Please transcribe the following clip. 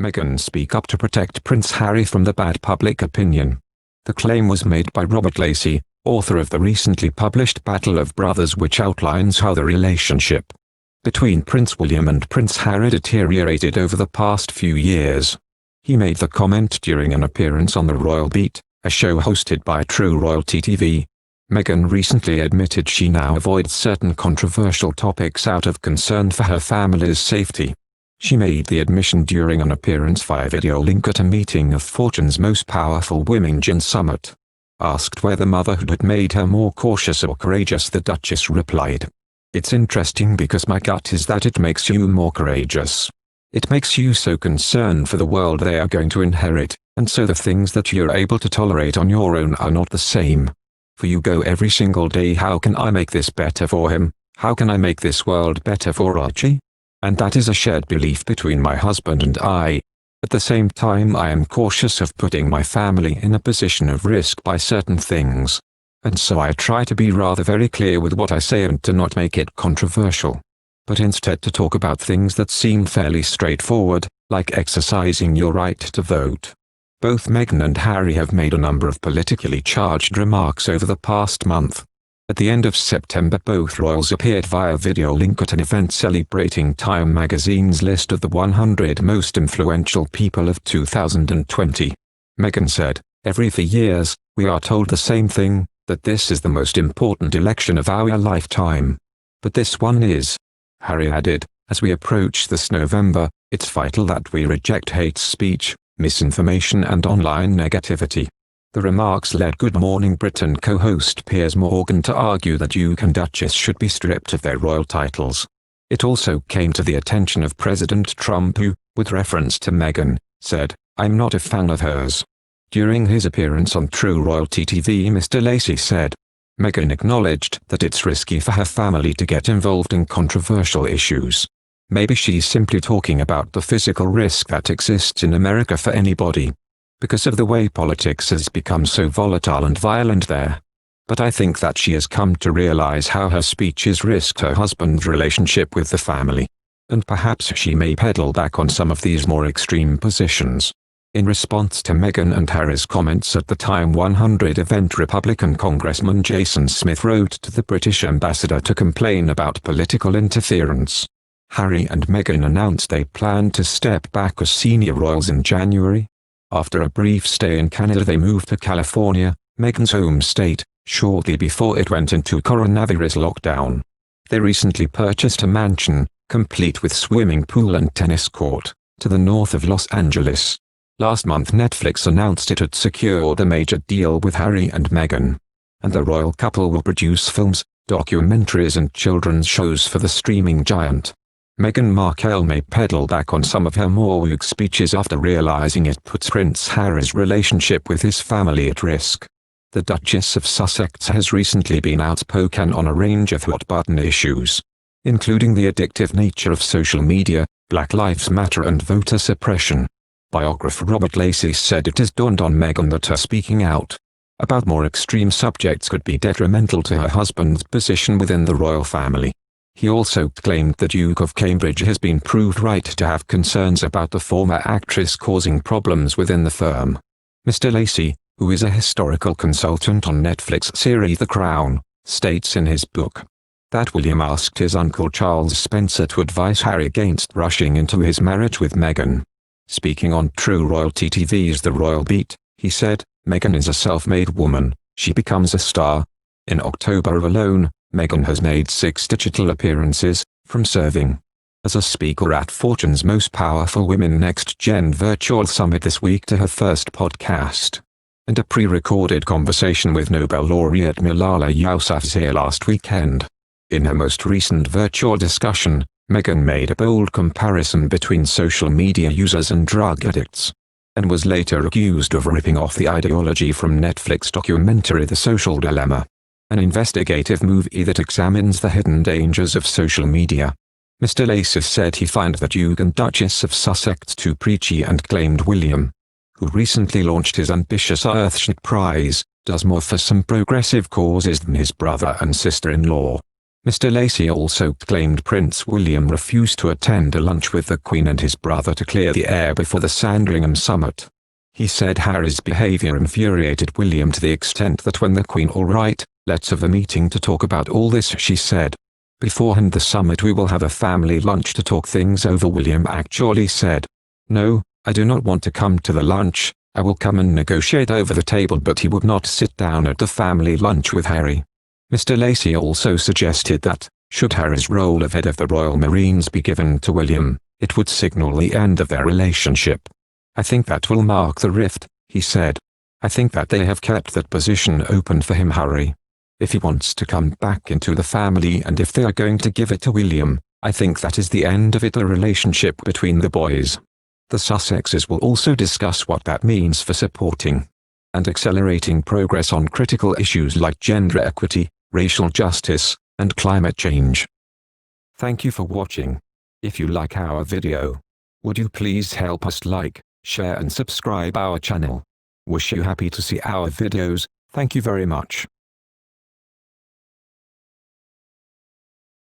Meghan speak up to protect Prince Harry from the bad public opinion. The claim was made by Robert Lacey, author of the recently published Battle of Brothers, which outlines how the relationship between Prince William and Prince Harry deteriorated over the past few years. He made the comment during an appearance on The Royal Beat, a show hosted by True Royalty TV. Meghan recently admitted she now avoids certain controversial topics out of concern for her family's safety. She made the admission during an appearance via video link at a meeting of Fortune's most powerful women Gin Summit. Asked whether motherhood had made her more cautious or courageous, the Duchess replied, "It's interesting because my gut is that it makes you more courageous. It makes you so concerned for the world they are going to inherit, and so the things that you're able to tolerate on your own are not the same. For you go every single day, how can I make this better for him? How can I make this world better for Archie? And that is a shared belief between my husband and I. At the same time, I am cautious of putting my family in a position of risk by certain things. And so I try to be rather very clear with what I say and to not make it controversial, but instead to talk about things that seem fairly straightforward, like exercising your right to vote." Both Meghan and Harry have made a number of politically charged remarks over the past month. At the end of September, both royals appeared via video link at an event celebrating Time magazine's list of the 100 most influential people of 2020. Meghan said, "Every 4 years, we are told the same thing, that this is the most important election of our lifetime. But this one is." Harry added, "As we approach this November, it's vital that we reject hate speech, misinformation and online negativity." The remarks led Good Morning Britain co-host Piers Morgan to argue that Duke and Duchess should be stripped of their royal titles. It also came to the attention of President Trump, who, with reference to Meghan, said, "I'm not a fan of hers." During his appearance on True Royalty TV, Mr. Lacey said, "Meghan acknowledged that it's risky for her family to get involved in controversial issues. Maybe she's simply talking about the physical risk that exists in America for anybody, because of the way politics has become so volatile and violent there. But I think that she has come to realize how her speeches risked her husband's relationship with the family. And perhaps she may pedal back on some of these more extreme positions." In response to Meghan and Harry's comments at the Time 100 event, Republican Congressman Jason Smith wrote to the British ambassador to complain about political interference. Harry and Meghan announced they planned to step back as senior royals in January. After a brief stay in Canada, they moved to California, Meghan's home state, shortly before it went into coronavirus lockdown. They recently purchased a mansion, complete with swimming pool and tennis court, to the north of Los Angeles. Last month, Netflix announced it had secured a major deal with Harry and Meghan, and the royal couple will produce films, documentaries and children's shows for the streaming giant. Meghan Markle may pedal back on some of her more woke speeches after realizing it puts Prince Harry's relationship with his family at risk. The Duchess of Sussex has recently been outspoken on a range of hot-button issues, including the addictive nature of social media, Black Lives Matter and voter suppression. Biographer Robert Lacey said it has dawned on Meghan that her speaking out about more extreme subjects could be detrimental to her husband's position within the royal family. He also claimed the Duke of Cambridge has been proved right to have concerns about the former actress causing problems within the firm. Mr. Lacey, who is a historical consultant on Netflix series The Crown, states in his book that William asked his uncle Charles Spencer to advise Harry against rushing into his marriage with Meghan. Speaking on True Royalty TV's The Royal Beat, he said, "Meghan is a self-made woman, she becomes a star. In October alone, Meghan has made 6 digital appearances, from serving as a speaker at Fortune's Most Powerful Women Next Gen Virtual Summit this week to her first podcast, and a pre-recorded conversation with Nobel laureate Malala Yousafzai last weekend. In her most recent virtual discussion, Meghan made a bold comparison between social media users and drug addicts, and was later accused of ripping off the ideology from Netflix documentary The Social Dilemma, an investigative movie that examines the hidden dangers of social media. Mr. Lacey said he found the Duke and Duchess of Sussex too preachy and claimed William, who recently launched his ambitious Earthshot Prize, does more for some progressive causes than his brother and sister-in-law. Mr. Lacy also claimed Prince William refused to attend a lunch with the Queen and his brother to clear the air before the Sandringham summit. He said Harry's behavior infuriated William to the extent that when the Queen "All right, let's have a meeting to talk about all this," she said. "Beforehand the summit we will have a family lunch to talk things over," William actually said. "No, I do not want to come to the lunch, I will come and negotiate over the table," but he would not sit down at the family lunch with Harry. Mr. Lacy also suggested that, should Harry's role of head of the Royal Marines be given to William, it would signal the end of their relationship. "I think that will mark the rift," he said. "I think that they have kept that position open for him, Harry. If he wants to come back into the family and if they are going to give it to William, I think that is the end of it, the relationship between the boys." The Sussexes will also discuss what that means for supporting and accelerating progress on critical issues like gender equity, racial justice, and climate change. Thank you for watching. If you like our video, would you please help us like, share and subscribe our channel. Wish you happy to see our videos. Thank you very much.